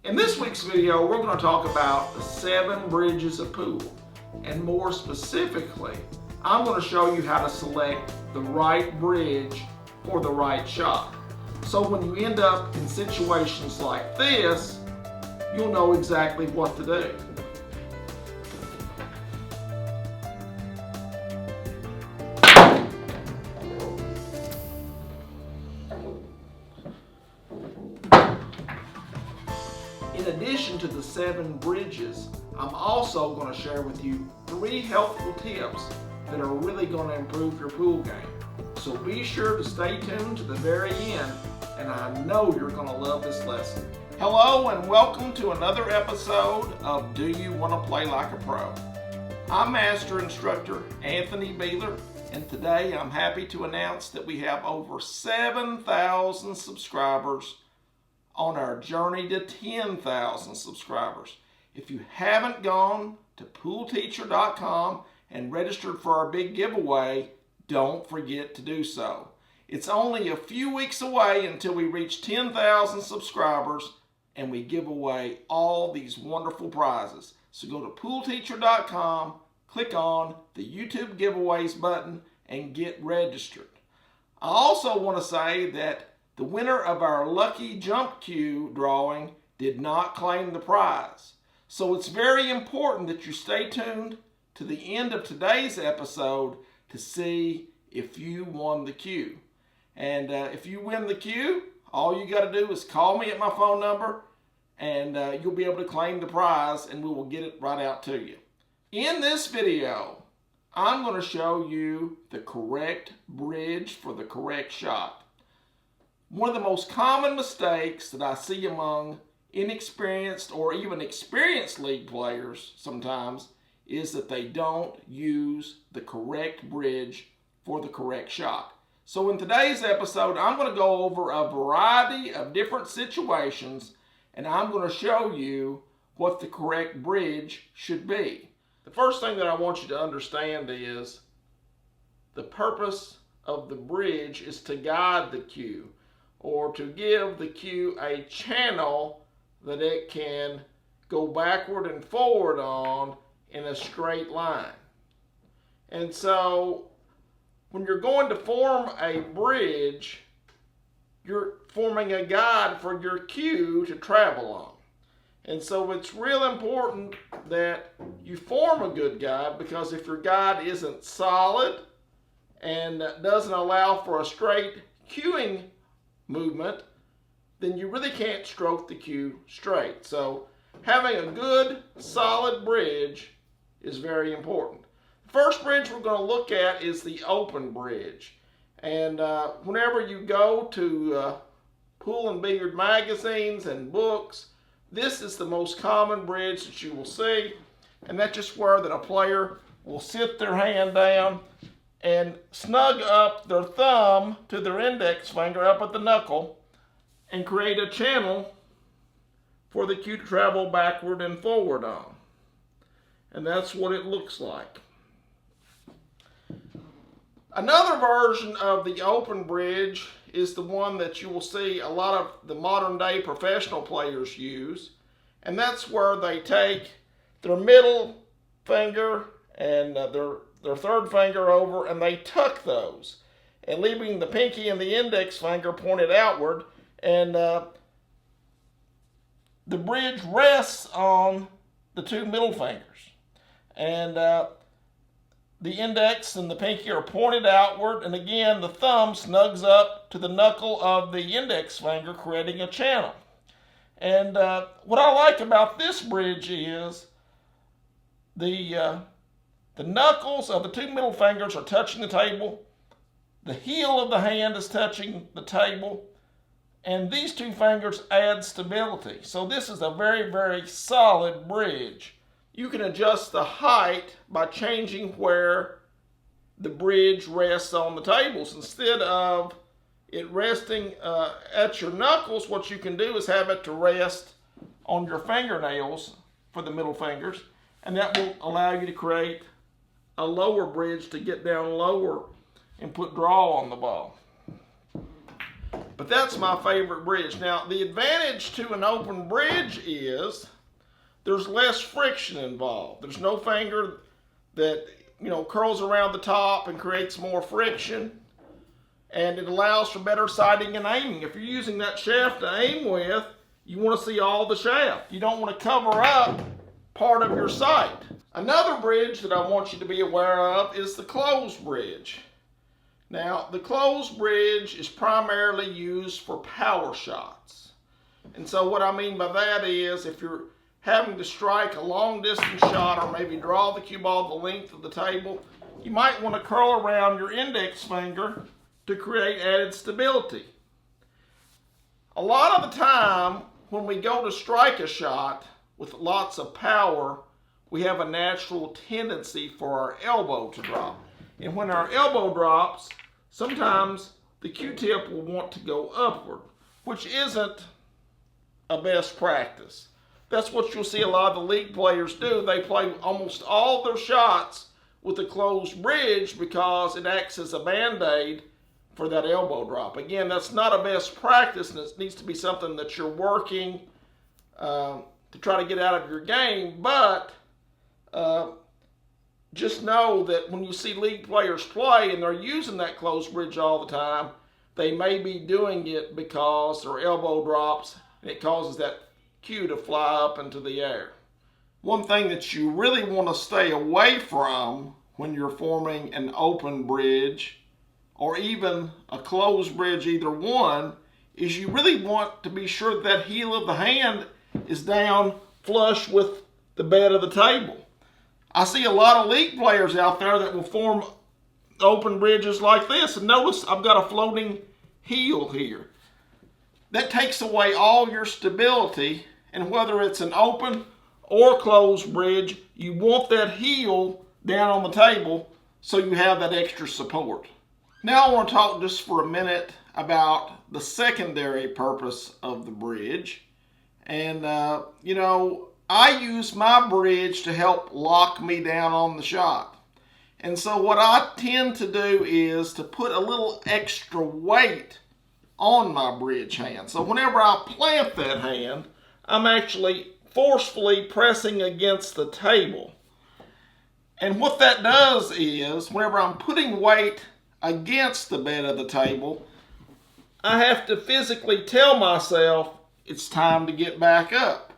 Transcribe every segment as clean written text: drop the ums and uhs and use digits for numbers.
In this week's video, we're going to talk about the 7 bridges of pool. And more specifically, I'm going to show you how to select the right bridge for the right shot. So when you end up in situations like this, you'll know exactly what to do. In addition to the 7 bridges, I'm also going to share with you 3 helpful tips that are really going to improve your pool game. So be sure to stay tuned to the very end, and I know you're going to love this lesson. Hello and welcome to another episode of Do You Want to Play Like a Pro? I'm Master Instructor Anthony Beeler, and today I'm happy to announce that we have over 7,000 subscribers on our journey to 10,000 subscribers. If you haven't gone to poolteacher.com and registered for our big giveaway, don't forget to do so. It's only a few weeks away until we reach 10,000 subscribers and we give away all these wonderful prizes. So go to poolteacher.com, click on the YouTube giveaways button and get registered. I also want to say that the winner of our lucky jump cue drawing did not claim the prize. So it's very important that you stay tuned to the end of today's episode to see if you won the cue. And if you win the cue, all you got to do is call me at my phone number and you'll be able to claim the prize and we will get it right out to you. In this video, I'm going to show you the correct bridge for the correct shot. One of the most common mistakes that I see among inexperienced or even experienced league players sometimes is that they don't use the correct bridge for the correct shot. So in today's episode, I'm going to go over a variety of different situations and I'm going to show you what the correct bridge should be. The first thing that I want you to understand is the purpose of the bridge is to guide the cue, or to give the cue a channel that it can go backward and forward on in a straight line. And so when you're going to form a bridge, you're forming a guide for your cue to travel on. And so it's real important that you form a good guide, because if your guide isn't solid and doesn't allow for a straight cueing movement, then you really can't stroke the cue straight. So having a good solid bridge is very important. The first bridge we're going to look at is the open bridge. And whenever you go to pool and billiard magazines and books, this is the most common bridge that you will see, and that's just where that a player will sit their hand down and snug up their thumb to their index finger up at the knuckle and create a channel for the cue to travel backward and forward on. And that's what it looks like. Another version of the open bridge is the one that you will see a lot of the modern day professional players use. And that's where they take their middle finger and their third finger over and they tuck those, and leaving the pinky and the index finger pointed outward, and the bridge rests on the 2 middle fingers, and the index and the pinky are pointed outward, and again the thumb snugs up to the knuckle of the index finger, creating a channel. And what I like about this bridge is the knuckles of the 2 middle fingers are touching the table, the heel of the hand is touching the table, and these 2 fingers add stability. So this is a very, very solid bridge. You can adjust the height by changing where the bridge rests on the tables. Instead of it resting at your knuckles, what you can do is have it to rest on your fingernails for the middle fingers, and that will allow you to create a lower bridge to get down lower and put draw on the ball. But that's my favorite bridge. Now, the advantage to an open bridge is there's less friction involved. There's no finger that, curls around the top and creates more friction. And it allows for better sighting and aiming. If you're using that shaft to aim with, you want to see all the shaft. You don't want to cover up part of your sight. Another bridge that I want you to be aware of is the closed bridge. Now, the closed bridge is primarily used for power shots. And so what I mean by that is if you're having to strike a long distance shot or maybe draw the cue ball the length of the table, you might want to curl around your index finger to create added stability. A lot of the time when we go to strike a shot with lots of power, we have a natural tendency for our elbow to drop. And when our elbow drops, sometimes the Q-tip will want to go upward, which isn't a best practice. That's what you'll see a lot of the league players do. They play almost all their shots with a closed bridge because it acts as a band-aid for that elbow drop. Again, that's not a best practice, and it needs to be something that you're working to try to get out of your game, but just know that when you see league players play and they're using that closed bridge all the time, they may be doing it because their elbow drops and it causes that cue to fly up into the air. One thing that you really want to stay away from when you're forming an open bridge or even a closed bridge, either one, is you really want to be sure that heel of the hand is down flush with the bed of the table. I see a lot of league players out there that will form open bridges like this. And notice I've got a floating heel here. That takes away all your stability. And whether it's an open or closed bridge, you want that heel down on the table so you have that extra support. Now I want to talk just for a minute about the secondary purpose of the bridge. And, I use my bridge to help lock me down on the shot. And so what I tend to do is to put a little extra weight on my bridge hand. So whenever I plant that hand, I'm actually forcefully pressing against the table. And what that does is, whenever I'm putting weight against the bed of the table, I have to physically tell myself it's time to get back up.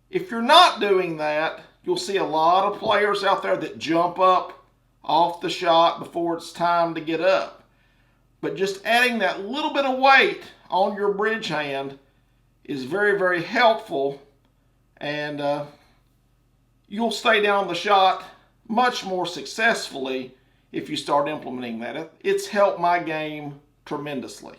If you're not doing that, you'll see a lot of players out there that jump up off the shot before it's time to get up. But just adding that little bit of weight on your bridge hand is very, very helpful, and you'll stay down the shot much more successfully if you start implementing that. It's helped my game tremendously.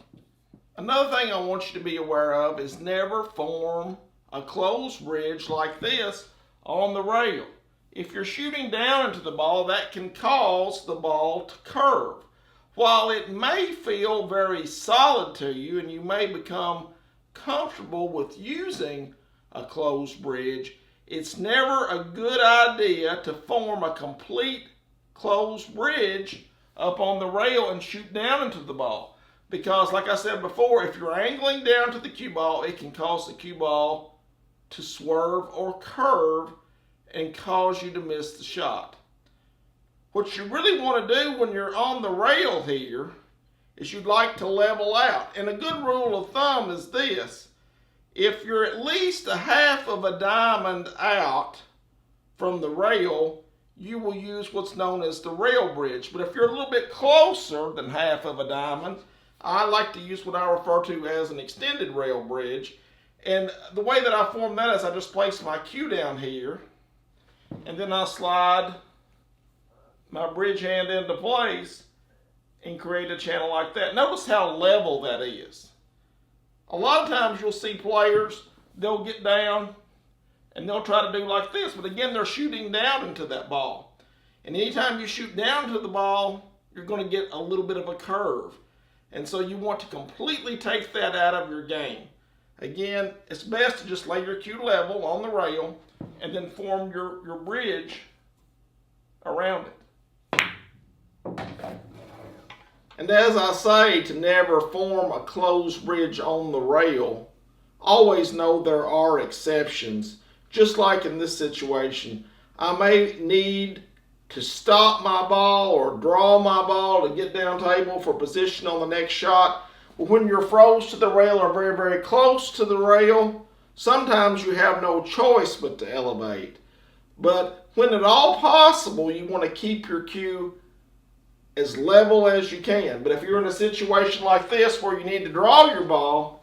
Another thing I want you to be aware of is never form a closed bridge like this on the rail. If you're shooting down into the ball, that can cause the ball to curve. While it may feel very solid to you and you may become comfortable with using a closed bridge, it's never a good idea to form a complete closed bridge up on the rail and shoot down into the ball. Because like I said before, if you're angling down to the cue ball, it can cause the cue ball to swerve or curve and cause you to miss the shot. What you really want to do when you're on the rail here is you'd like to level out. And a good rule of thumb is this: if you're at least a half of a diamond out from the rail, you will use what's known as the rail bridge. But if you're a little bit closer than half of a diamond, I like to use what I refer to as an extended rail bridge. And the way that I form that is I just place my cue down here, and then I slide my bridge hand into place and create a channel like that. Notice how level that is. A lot of times you'll see players, they'll get down and they'll try to do like this, but again, they're shooting down into that ball. And anytime you shoot down to the ball, you're going to get a little bit of a curve. And so you want to completely take that out of your game. Again, it's best to just lay your cue level on the rail and then form your bridge around it. And as I say, to never form a closed bridge on the rail, always know there are exceptions. Just like in this situation, I may need to stop my ball or draw my ball to get down table for position on the next shot. But when you're froze to the rail or very, very close to the rail, sometimes you have no choice but to elevate. But when at all possible, you want to keep your cue as level as you can. But if you're in a situation like this where you need to draw your ball,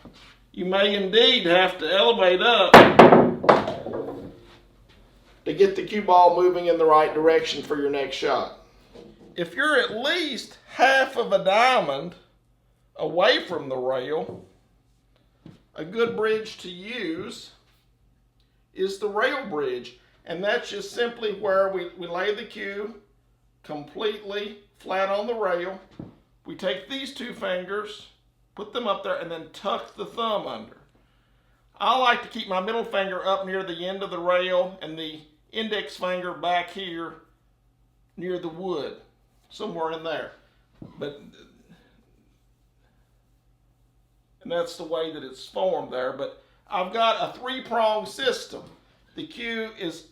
you may indeed have to elevate up to get the cue ball moving in the right direction for your next shot. If you're at least half of a diamond away from the rail, a good bridge to use is the rail bridge. And that's just simply where we lay the cue completely flat on the rail. We take these two fingers, put them up there, and then tuck the thumb under. I like to keep my middle finger up near the end of the rail and the index finger back here near the wood, somewhere in there. And that's the way that it's formed there. But I've got a three-pronged system. The cue is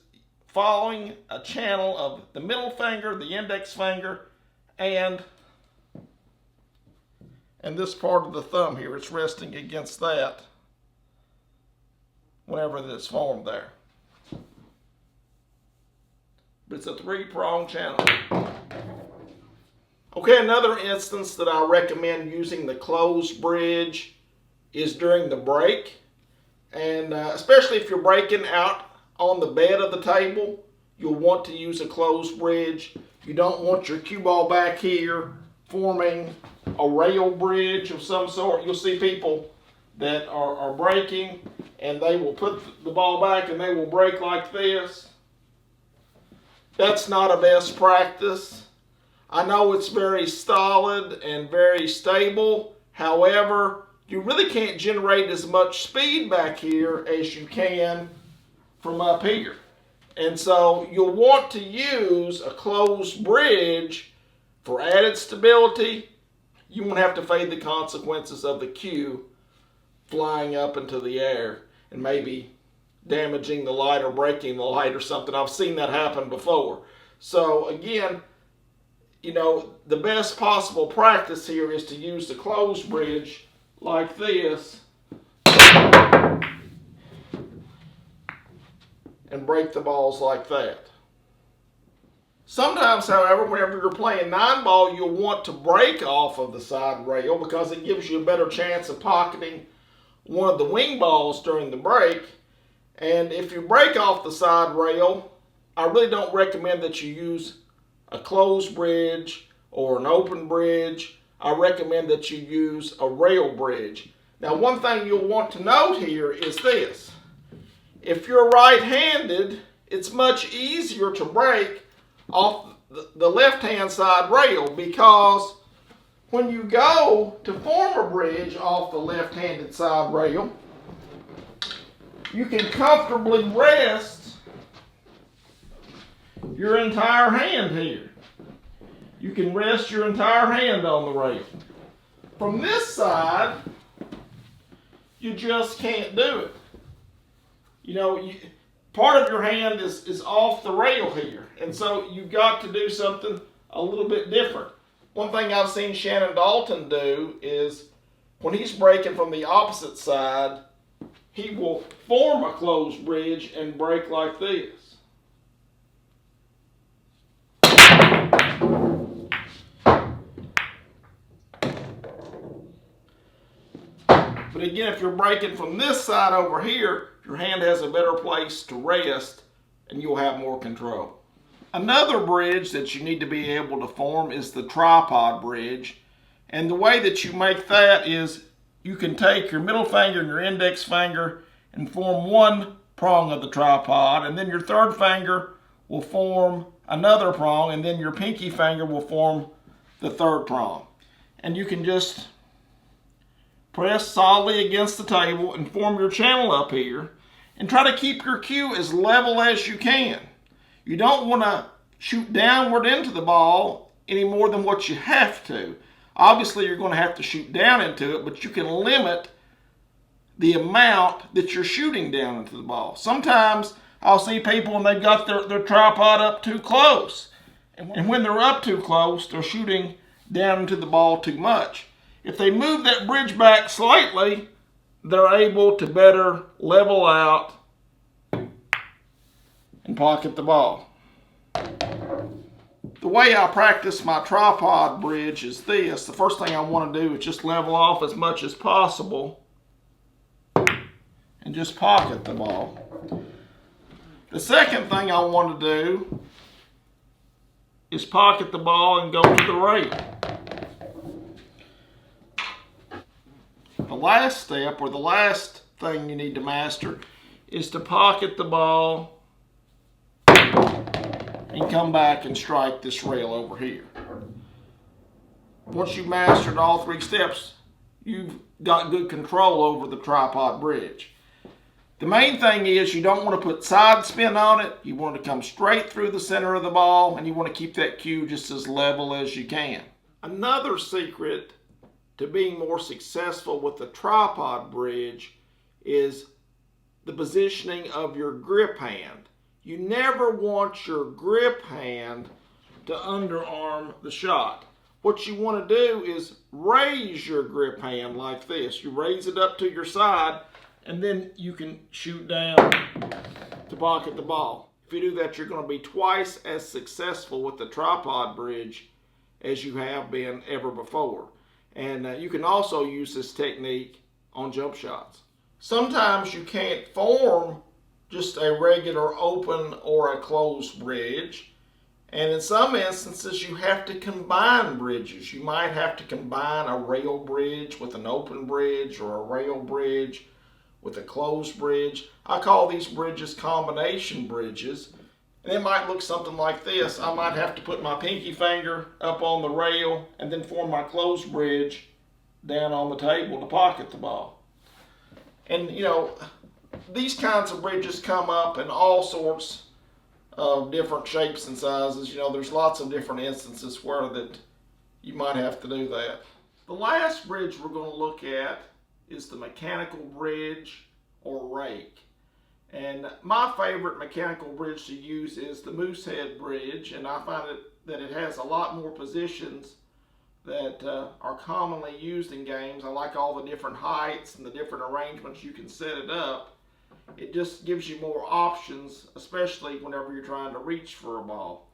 following a channel of the middle finger, the index finger, and this part of the thumb here. It's resting against that whenever it's formed there. But it's a three-pronged channel. Okay, another instance that I recommend using the closed bridge is during the break. And especially if you're breaking out on the bed of the table, you'll want to use a closed bridge. You don't want your cue ball back here forming a rail bridge of some sort. You'll see people that are breaking and they will put the ball back and they will break like this. That's not a best practice. I know it's very solid and very stable. However, you really can't generate as much speed back here as you can from up here. And so you'll want to use a closed bridge for added stability. You won't have to face the consequences of the cue flying up into the air and maybe damaging the light or breaking the light or something. I've seen that happen before. So again, you know, the best possible practice here is to use the closed bridge like this and break the balls like that. Sometimes, however, whenever you're playing 9-ball, you'll want to break off of the side rail because it gives you a better chance of pocketing one of the wing balls during the break. And if you break off the side rail, I really don't recommend that you use a closed bridge or an open bridge. I recommend that you use a rail bridge. Now, one thing you'll want to note here is this. If you're right-handed, it's much easier to break off the left-hand side rail because when you go to form a bridge off the left-handed side rail, you can comfortably rest your entire hand here. You can rest your entire hand on the rail. From this side, you just can't do it. You know, part of your hand is off the rail here, and so you've got to do something a little bit different. One thing I've seen Shannon Dalton do is when he's breaking from the opposite side, he will form a closed bridge and break like this. But again, if you're breaking from this side over here, your hand has a better place to rest and you'll have more control. Another bridge that you need to be able to form is the tripod bridge. And the way that you make that is you can take your middle finger and your index finger and form one prong of the tripod, and then your third finger will form another prong, and then your pinky finger will form the third prong. And you can just press solidly against the table and form your channel up here and try to keep your cue as level as you can. You don't want to shoot downward into the ball any more than what you have to. Obviously, you're going to have to shoot down into it, but you can limit the amount that you're shooting down into the ball. Sometimes I'll see people and they've got their tripod up too close. And when they're up too close, they're shooting down into the ball too much. If they move that bridge back slightly, they're able to better level out and pocket the ball. The way I practice my tripod bridge is this. The first thing I want to do is just level off as much as possible and just pocket the ball. The second thing I want to do is pocket the ball and go to the rail. The last step, or the last thing you need to master, is to pocket the ball and come back and strike this rail over here. Once you've mastered all three steps, you've got good control over the tripod bridge. The main thing is you don't want to put side spin on it. You want to come straight through the center of the ball, and you want to keep that cue just as level as you can. Another secret to being more successful with the tripod bridge is the positioning of your grip hand. You never want your grip hand to underarm the shot. What you want to do is raise your grip hand like this. You raise it up to your side, and then you can shoot down to pocket the ball. If you do that, you're going to be twice as successful with the tripod bridge as you have been ever before. And you can also use this technique on jump shots. Sometimes you can't form just a regular open or a closed bridge. And in some instances, you have to combine bridges. You might have to combine a rail bridge with an open bridge, or a rail bridge with a closed bridge. I call these bridges combination bridges. And it might look something like this. I might have to put my pinky finger up on the rail and then form my closed bridge down on the table to pocket the ball. And you know, these kinds of bridges come up in all sorts of different shapes and sizes. You know, there's lots of different instances where that you might have to do that. The last bridge we're going to look at is the mechanical bridge or rake. And my favorite mechanical bridge to use is the Moosehead bridge, and I find that it has a lot more positions that are commonly used in games. I like all the different heights and the different arrangements you can set it up. It just gives you more options, especially whenever you're trying to reach for a ball.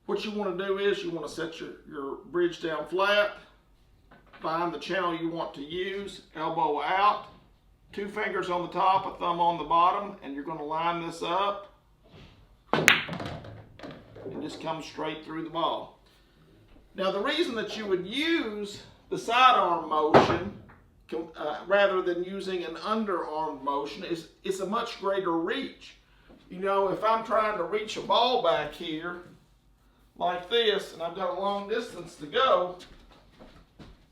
What you want to do is you want to set your bridge down flat, find the channel you want to use, elbow out, 2 fingers on the top, a thumb on the bottom, and you're going to line this up and just come straight through the ball. Now, the reason that you would use the sidearm motion rather than using an underarm motion is it's a much greater reach. You know, if I'm trying to reach a ball back here like this, and I've got a long distance to go,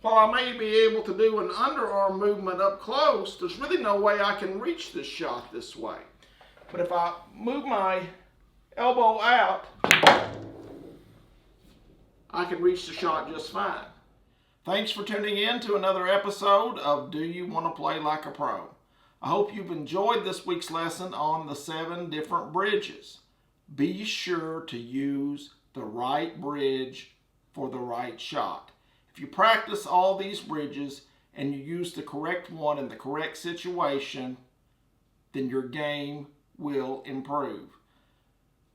while I may be able to do an underarm movement up close, there's really no way I can reach this shot this way. But if I move my elbow out, I can reach the shot just fine. Thanks for tuning in to another episode of Do You Want to Play Like a Pro? I hope you've enjoyed this week's lesson on the 7 different bridges. Be sure to use the right bridge for the right shot. If you practice all these bridges and you use the correct one in the correct situation, then your game will improve.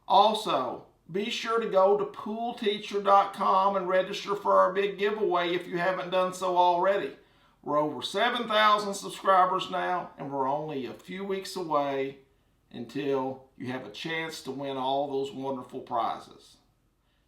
Also, be sure to go to poolteacher.com and register for our big giveaway if you haven't done so already. We're over 7,000 subscribers now, and we're only a few weeks away until you have a chance to win all those wonderful prizes.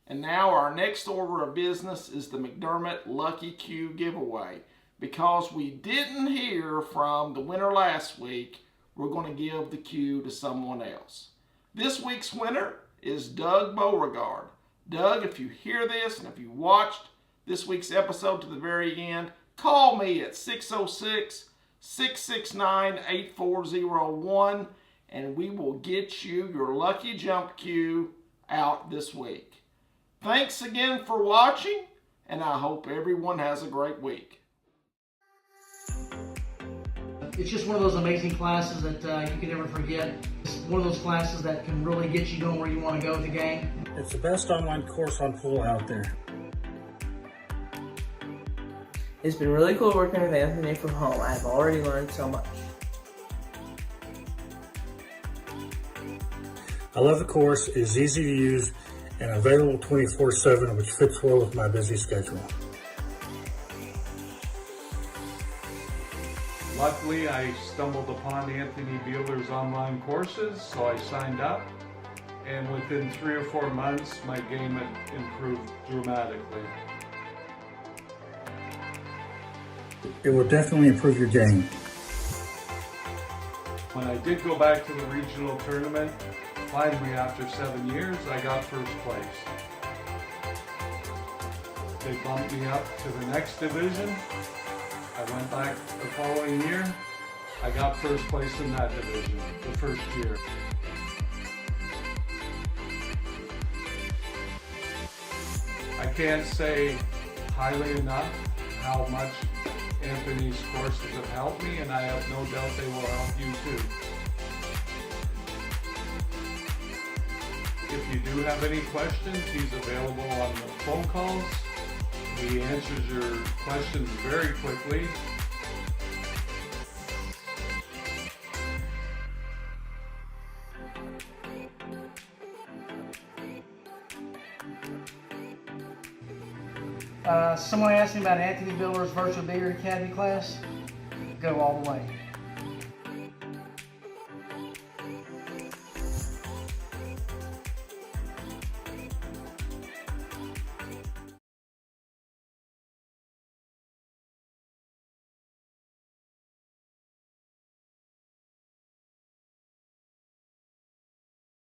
And now our next order of business is the McDermott Lucky Cue giveaway. Because we didn't hear from the winner last week, we're going to give the cue to someone else. This week's winner is Doug Beauregard. Doug, if you hear this and if you watched this week's episode to the very end, call me at 606-669-8401 and we will get you your lucky jump cue out this week. Thanks again for watching, and I hope everyone has a great week. It's just one of those amazing classes that you can never forget. It's one of those classes that can really get you going where you want to go with the game. It's the best online course on pool out there. It's been really cool working with Anthony from home. I've already learned so much. I love the course. It is easy to use and available 24/7, which fits well with my busy schedule. Luckily, I stumbled upon Anthony Beeler's online courses, so I signed up. And within 3 or 4 months, my game had improved dramatically. It will definitely improve your game. When I did go back to the regional tournament, finally after 7 years, I got first place. They bumped me up to the next division. I went back the following year. I got first place in that division the first year. I can't say highly enough how much Anthony's courses have helped me, and I have no doubt they will help you too. If you do have any questions, he's available on the phone calls. He answers your questions very quickly. Someone asked me about Anthony Beeler's Virtual Billiard Academy class. Go all the way.